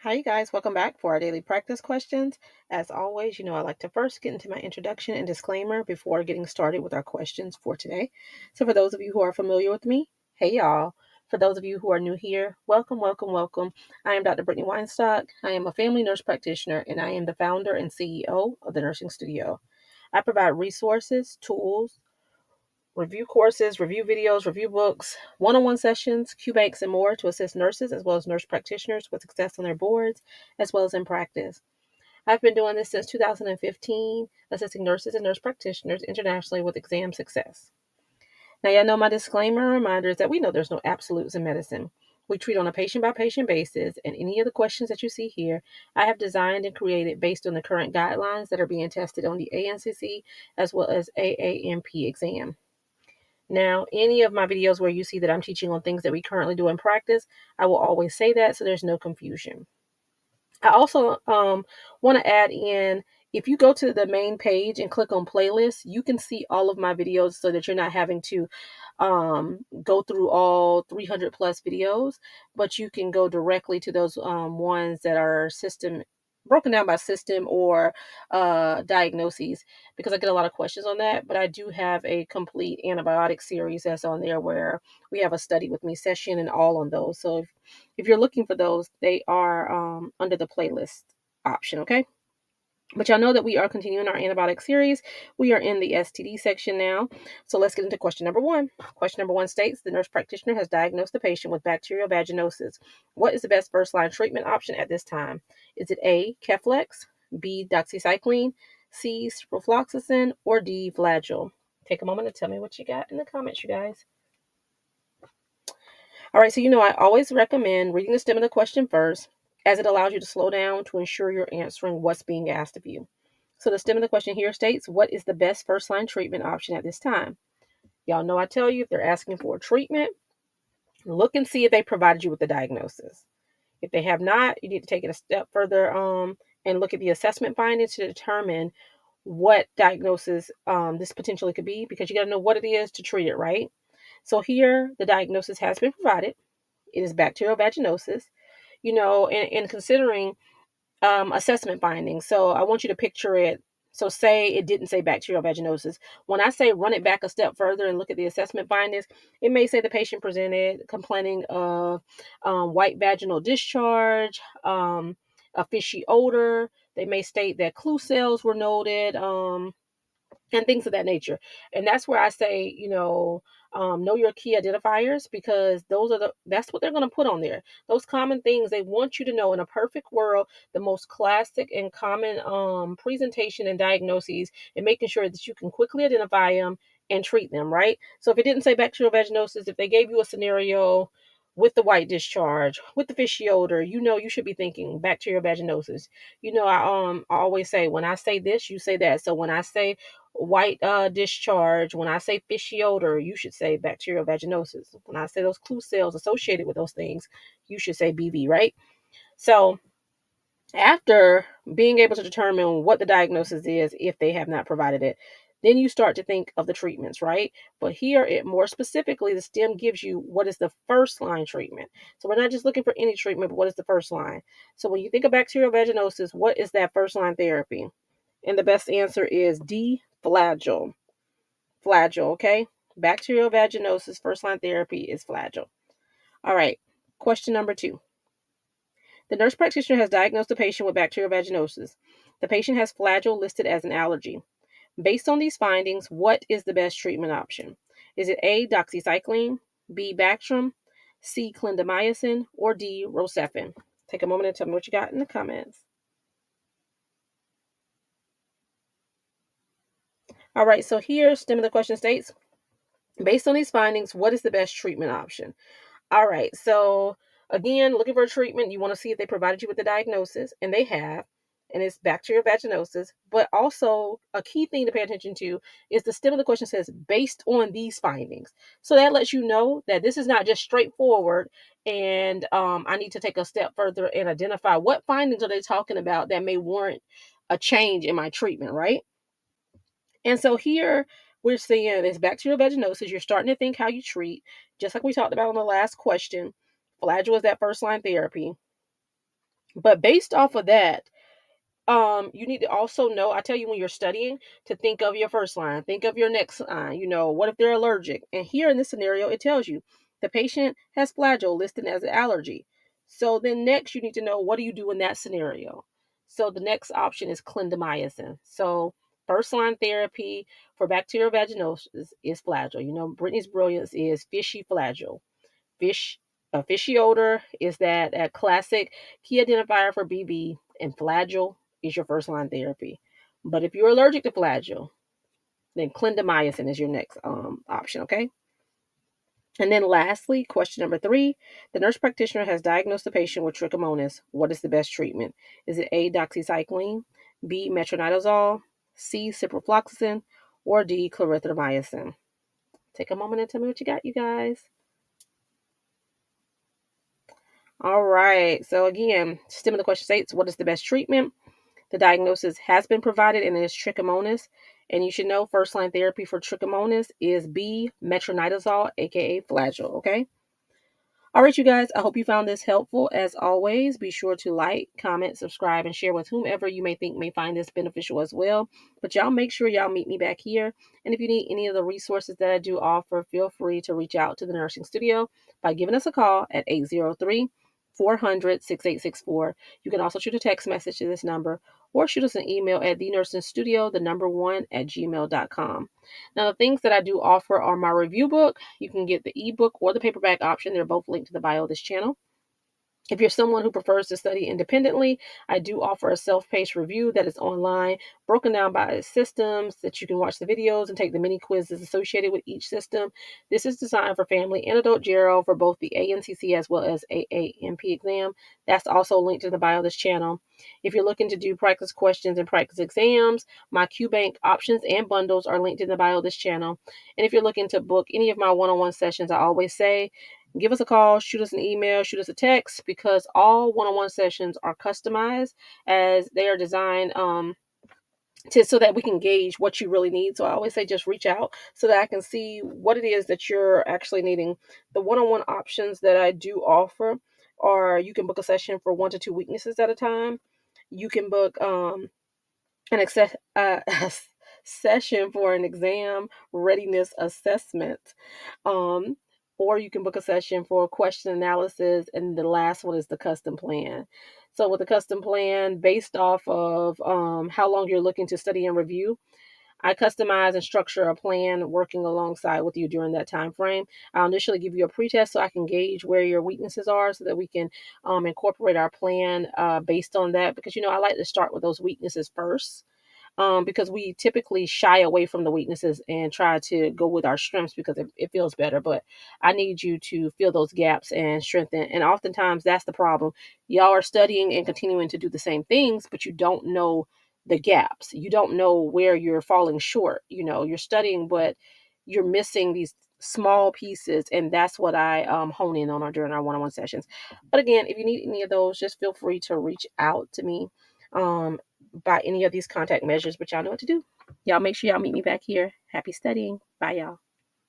Hi, you guys. Welcome back for our daily practice questions. As always, I like to first get into my introduction and disclaimer before getting started with our questions for today. So, for those of you who are familiar with me, hey, y'all. For those of you who are new here, welcome, welcome, welcome. I am Dr. Brittany Weinstock. I am a family nurse practitioner, and I am the founder and CEO of the Nursing Studio. I provide resources, tools, review courses, review videos, review books, one on one sessions, Q banks, and more to assist nurses as well as nurse practitioners with success on their boards as well as in practice. I've been doing this since 2015, assisting nurses and nurse practitioners internationally with exam success. Now, y'all know my disclaimer and reminder is that we know there's no absolutes in medicine. We treat on a patient by patient basis, and any of the questions that you see here, I have designed and created based on the current guidelines that are being tested on the ANCC as well as AAMP exam. Now, any of my videos where you see that I'm teaching on things that we currently do in practice, I will always say that so there's no confusion. I also want to add in, if you go to the main page and click on playlists, you can see all of my videos so that you're not having to go through all 300 plus videos, but you can go directly to those ones that are broken down by system or diagnoses, because I get a lot of questions on that. But I do have a complete antibiotic series that's on there where we have a study with me session and all on those. So if you're looking for those, they are under the playlist option, okay? But y'all know that we are continuing our antibiotic series. We are in the STD section now. So let's get into question number one. Question number one states, the nurse practitioner has diagnosed the patient with bacterial vaginosis. What is the best first-line treatment option at this time? Is it A, Keflex, B, doxycycline, C, ciprofloxacin, or D, Flagyl? Take a moment to tell me what you got in the comments, you guys. All right, so I always recommend reading the stem of the question first, as it allows you to slow down to ensure you're answering what's being asked of you. So the stem of the question here states, what is the best first-line treatment option at this time? Y'all know I tell you, if they're asking for a treatment, look and see if they provided you with the diagnosis. If they have not, you need to take it a step further and look at the assessment findings to determine what diagnosis this potentially could be, because you got to know what it is to treat it, right? So here, the diagnosis has been provided. It is bacterial vaginosis, and considering assessment findings. So I want you to picture it. So say it didn't say bacterial vaginosis. When I say run it back a step further and look at the assessment findings, it may say the patient presented complaining of white vaginal discharge, a fishy odor. They may state that clue cells were noted, and things of that nature. And that's where I say, know your key identifiers, because that's what they're going to put on there. Those common things they want you to know. In a perfect world, the most classic and common presentation and diagnoses, and making sure that you can quickly identify them and treat them, right? So if it didn't say bacterial vaginosis, if they gave you a scenario with the white discharge, with the fishy odor, you should be thinking bacterial vaginosis. I always say, when I say this, you say that. So when I say white discharge, when I say fishy odor, you should say bacterial vaginosis. When I say those clue cells associated with those things, you should say BV, right? So after being able to determine what the diagnosis is, if they have not provided it, then you start to think of the treatments, right? But here, it more specifically, the stem gives you what is the first line treatment. So we're not just looking for any treatment, but what is the first line? So when you think of bacterial vaginosis, what is that first line therapy? And the best answer is D, Flagyl. Flagyl, okay? Bacterial vaginosis, first line therapy is Flagyl. All right, question number two. The nurse practitioner has diagnosed the patient with bacterial vaginosis. The patient has Flagyl listed as an allergy. Based on these findings, what is the best treatment option? Is it A, doxycycline, B, Bactrim, C, clindamycin, or D, Rocephin? Take a moment and tell me what you got in the comments. All right, so here, stem of the question states, based on these findings, what is the best treatment option? All right, so again, looking for a treatment, you want to see if they provided you with the diagnosis, and they have, and it's bacterial vaginosis. But also, a key thing to pay attention to is the stem of the question says, based on these findings. So that lets you know that this is not just straightforward, and I need to take a step further and identify what findings are they talking about that may warrant a change in my treatment, right? And so here we're seeing is bacterial vaginosis. You're starting to think how you treat, just like we talked about in the last question. Flagyl is that first line therapy. But based off of that, you need to also know, I tell you when you're studying to think of your first line, think of your next line. What if they're allergic? And here in this scenario, it tells you the patient has flagyl listed as an allergy. So then next you need to know, what do you do in that scenario? So the next option is clindamycin. So first line therapy for bacterial vaginosis is flagyl. Brittany's brilliance is fishy flagyl. Fish A fishy odor is that classic key identifier for BV, and flagyl is your first line therapy. But if you're allergic to flagyl, then clindamycin is your next option, okay? And then lastly, question number 3, the nurse practitioner has diagnosed the patient with trichomonas. What is the best treatment? Is it A, doxycycline, B, metronidazole, C, ciprofloxacin, or D, clarithromycin? Take a moment and tell me what you got, you guys. All right. So again, stem of the question states, what is the best treatment? The diagnosis has been provided and it is trichomonas. And you should know first line therapy for trichomonas is B, metronidazole, aka flagyl. Okay. All right, you guys, I hope you found this helpful. As always, be sure to like, comment, subscribe, and share with whomever you may think may find this beneficial as well. But y'all make sure y'all meet me back here. And if you need any of the resources that I do offer, feel free to reach out to the nursing studio by giving us a call at 803 400 6864. You can also shoot a text message to this number or shoot us an email at thenursingstudio, the number one, at gmail.com. Now, the things that I do offer are my review book. You can get the ebook or the paperback option. They're both linked to the bio of this channel. If you're someone who prefers to study independently, I do offer a self-paced review that is online, broken down by systems that you can watch the videos and take the mini quizzes associated with each system. This is designed for family and adult Gero for both the ANCC as well as AAMP exam. That's also linked in the bio of this channel. If you're looking to do practice questions and practice exams, my QBank options and bundles are linked in the bio of this channel. And if you're looking to book any of my one-on-one sessions, I always say, give us a call, shoot us an email, shoot us a text, because all one-on-one sessions are customized as they are designed so that we can gauge what you really need. So I always say just reach out so that I can see what it is that you're actually needing. The one-on-one options that I do offer are, you can book a session for 1 to 2 weaknesses at a time. You can book an session for an exam readiness assessment. Um, or you can book a session for question analysis, and the last one is the custom plan. So with the custom plan, based off of how long you're looking to study and review, I customize and structure a plan working alongside with you during that time frame. I'll initially give you a pretest so I can gauge where your weaknesses are so that we can incorporate our plan based on that. Because, I like to start with those weaknesses first, because we typically shy away from the weaknesses and try to go with our strengths because it feels better. But I need you to fill those gaps and strengthen. And oftentimes that's the problem. Y'all are studying and continuing to do the same things, but you don't know the gaps. You don't know where you're falling short. You're studying, but you're missing these small pieces. And that's what I hone in on during our one-on-one sessions. But again, if you need any of those, just feel free to reach out to me. By any of these contact measures, but y'all know what to do. Y'all make sure y'all meet me back here. Happy studying. Bye, y'all.